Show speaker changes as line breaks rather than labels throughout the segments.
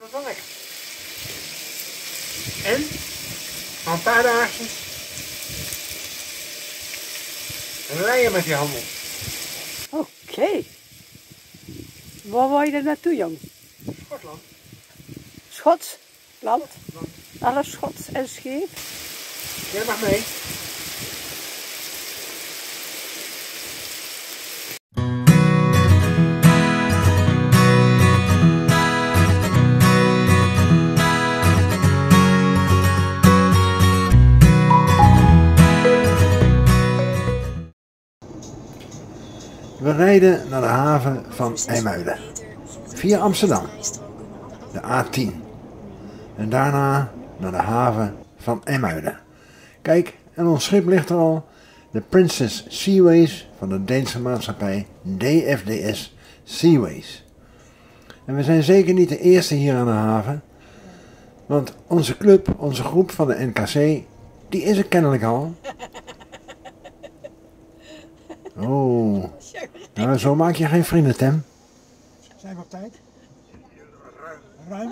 Dat is wel lekker. En? Al een paar dagjes. Rijden met die handel.
Oké. Waar wou je er naartoe, jong?
Schotland.
Schots? Land? Alles Schots en scheep?
Jij mag mee. We rijden naar de haven van IJmuiden, via Amsterdam, de A10, en daarna naar de haven van IJmuiden. Kijk, en ons schip ligt er al, de Princess Seaways van de Deense maatschappij DFDS Seaways. En we zijn zeker niet de eerste hier aan de haven, want onze club, onze groep van de NKC, die is er kennelijk al. Oh, nou, zo maak je geen vrienden, Tem. Zijn we op tijd? Ruim.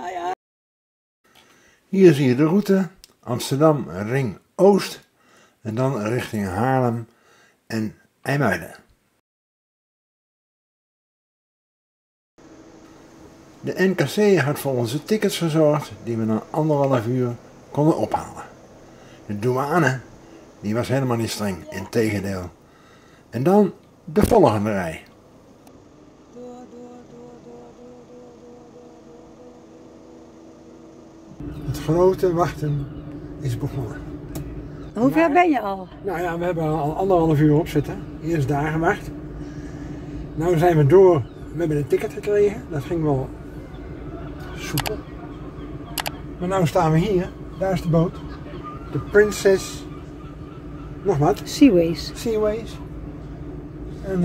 Hier zie je de route, Amsterdam Ring Oost en dan richting Haarlem en IJmuiden. De NKC had voor onze tickets gezorgd die we na 1,5 uur konden ophalen. De douane, die was helemaal niet streng, integendeel. En dan de volgende rij. Het grote wachten is begonnen.
Hoe ver ben je al?
Nou ja, we hebben al 1,5 uur op zitten. Eerst daar gewacht. Nou zijn we door. We hebben een ticket gekregen. Dat ging wel soepel. Maar nu staan we hier. Daar is de boot. De Princess... Nog wat?
Seaways.
Seaways. En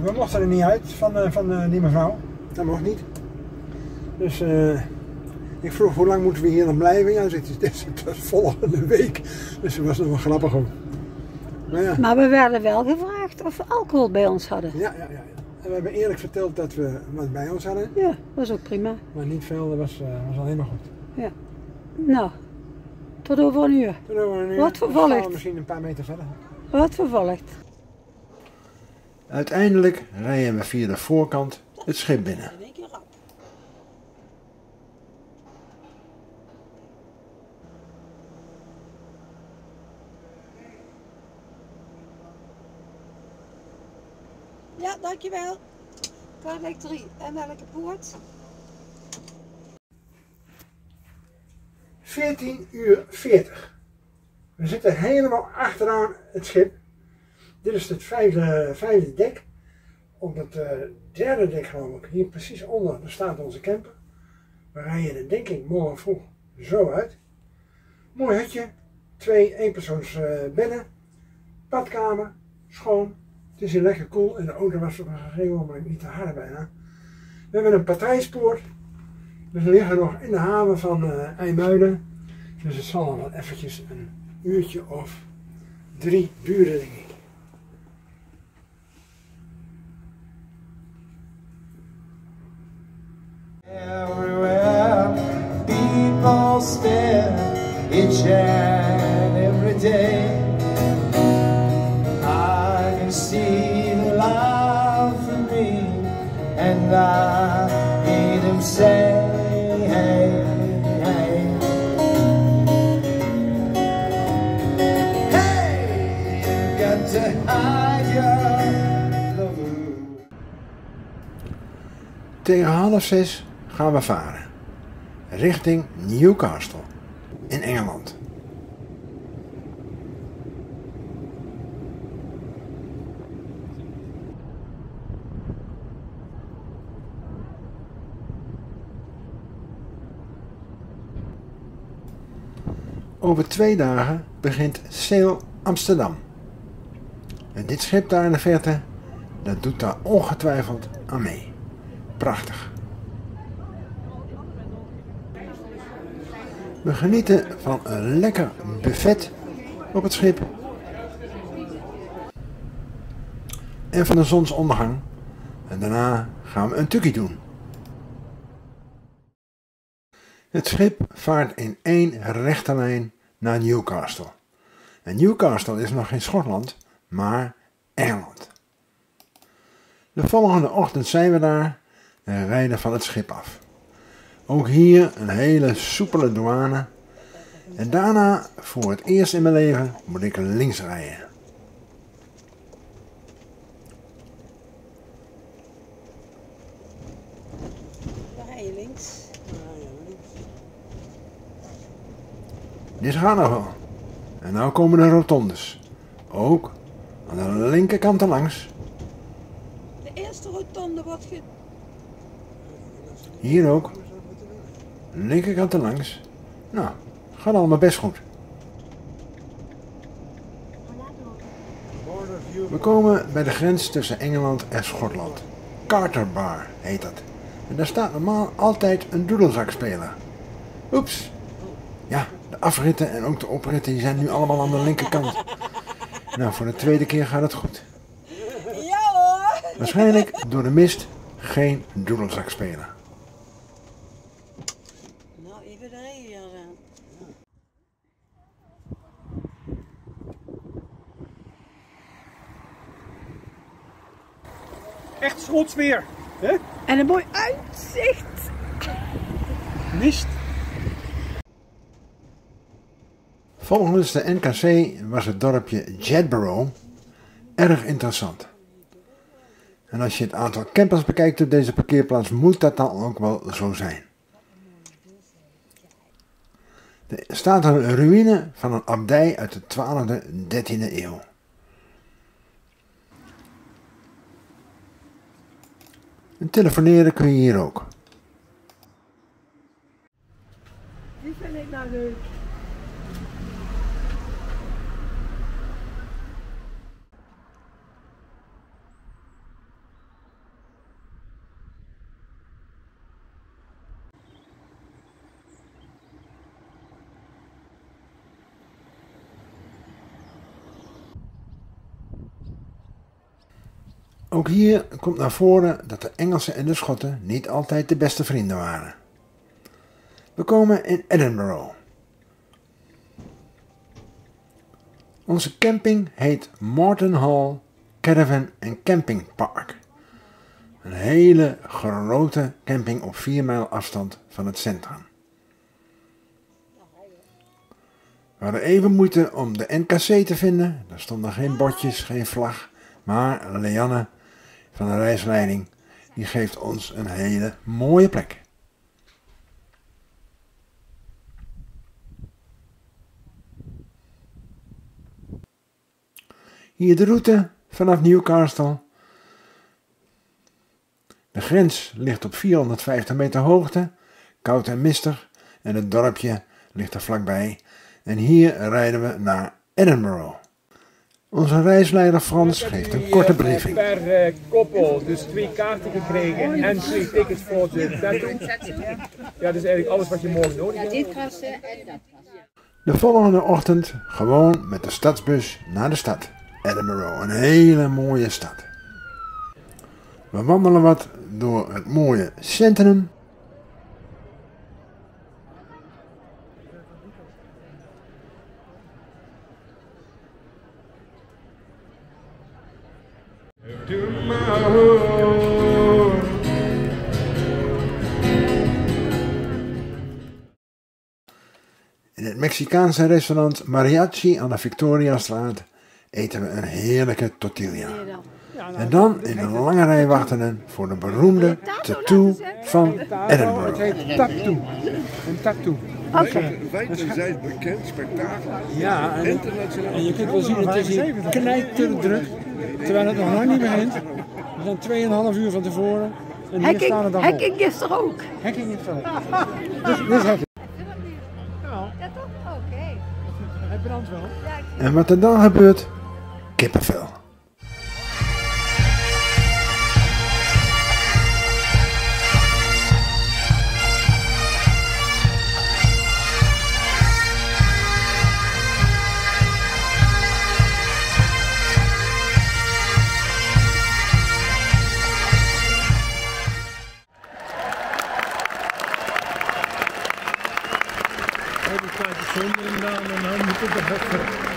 we mochten er niet uit van die mevrouw. Dat mocht niet. Dus ik vroeg hoe lang moeten we hier dan blijven. Ja, het is volgende week. Dus dat was nog wel grappig ook. Maar
we werden wel gevraagd of we alcohol bij ons hadden.
Ja. En we hebben eerlijk verteld dat we wat bij ons hadden.
Ja, dat was ook prima.
Maar niet veel, dat was alleen maar goed.
Ja. Nou, tot over een uur.
Tot over een uur.
Wat vervolgd.
Dan gaan we misschien een paar meter verder.
Wat vervolgd.
Uiteindelijk rijden we via de voorkant het schip binnen.
Ja, dankjewel. Kaartlek 3. En welke poort?
14:40. We zitten helemaal achteraan het schip. Dit is het vijfde dek. Op het derde dek geloof ik, hier precies onder, daar staat onze camper. We rijden er denk ik morgen vroeg zo uit. Mooi hutje, 2 eenpersoons bedden, badkamer, schoon. Het is hier lekker koel en de auto was op een gegeven moment niet te hard bijna. We hebben een patrijspoort. Dus we liggen nog in de haven van IJmuiden. Dus het zal nog wel eventjes een uurtje of 3 duren denk ik.
Everywhere people stare each and every day. I can see the love in me and I hear them say, hey, hey. Hey, you got to hide your love.
Tegen 5:30 gaan we varen. Richting Newcastle in Engeland. Over 2 dagen begint Sail Amsterdam. En dit schip daar in de verte, dat doet daar ongetwijfeld aan mee. Prachtig. We genieten van een lekker buffet op het schip. En van de zonsondergang. En daarna gaan we een tukkie doen. Het schip vaart in één rechte lijn naar Newcastle. En Newcastle is nog geen Schotland, maar Engeland. De volgende ochtend zijn we daar en rijden van het schip af. Ook hier een hele soepele douane. En daarna, voor het eerst in mijn leven, moet ik links rijden.
Waar rij je links?
Dit gaat nog wel. En nou komen de rotondes. Ook aan de linkerkant erlangs.
De eerste rotonde wordt
Hier ook. Linkerkant erlangs. Nou, gaat allemaal best goed. We komen bij de grens tussen Engeland en Schotland. Carter Bar heet dat. En daar staat normaal altijd een doedelzakspeler. Oeps. Ja, de afritten en ook de opritten die zijn nu allemaal aan de linkerkant. Nou, voor de tweede keer gaat het goed.
Ja hoor!
Waarschijnlijk door de mist geen doedelzakspeler.
Nou, even de regen weer aan.
Echt Schots weer. Hè?
En een mooi uitzicht.
Mist.
Volgens de NKC was het dorpje Jedburgh erg interessant. En als je het aantal campers bekijkt op deze parkeerplaats, moet dat dan ook wel zo zijn. Er staat een ruïne van een abdij uit de 12e, 13e eeuw. En telefoneren kun je hier ook.
Die vind ik nou leuk.
Ook hier komt naar voren dat de Engelsen en de Schotten niet altijd de beste vrienden waren. We komen in Edinburgh. Onze camping heet Morton Hall Caravan and Camping Park. Een hele grote camping op 4 mijl afstand van het centrum. We hadden even moeite om de NKC te vinden. Er stonden geen bordjes, geen vlag. Maar Leanne van de reisleiding die geeft ons een hele mooie plek. Hier de route vanaf Newcastle. De grens ligt op 450 meter hoogte, koud en mistig en het dorpje ligt er vlakbij. En hier rijden we naar Edinburgh. Onze reisleider Frans geeft een korte briefing.
Per koppel dus 2 kaarten gekregen en 2 tickets voor de tattoo. Ja, dat is eigenlijk alles wat je morgen nodig hebt.
Dit krassen en dat krassen.
De volgende ochtend gewoon met de stadsbus naar de stad. Edinburgh, een hele mooie stad. We wandelen wat door het mooie centrum. In het Mexicaanse restaurant Mariachi aan de Victoriastraat eten we een heerlijke tortilla. En dan in een lange rij wachten voor de beroemde tattoo van
Het
Edinburgh.
heet tattoo. Een tattoo.
Oké.
Wijdverzijld bekend, spektakel.
Ja, en
Internationaal.
je kunt wel zien, het is hier knijterdruk. Terwijl het nog lang niet begint. We zijn 2,5 uur van tevoren. En hier staan het dan op.
Hekking is er ook.
Hekking is er ook. Dit is hekking.
Ja toch? Oké.
Het brandt wel.
En wat er dan gebeurt? Kippenvel.
hele tijd de zon erin gedaan en dan moet het er best wel.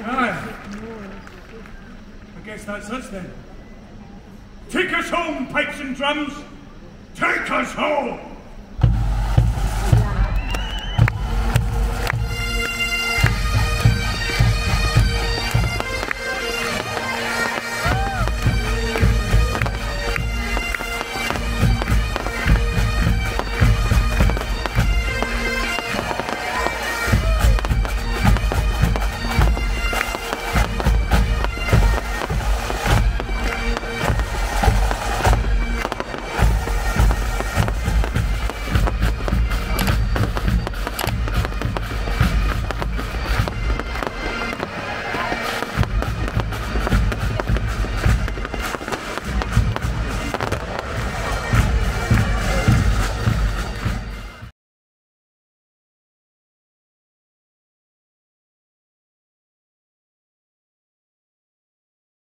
Aye. I guess that's us then. Take us home, pipes and drums! Take us home!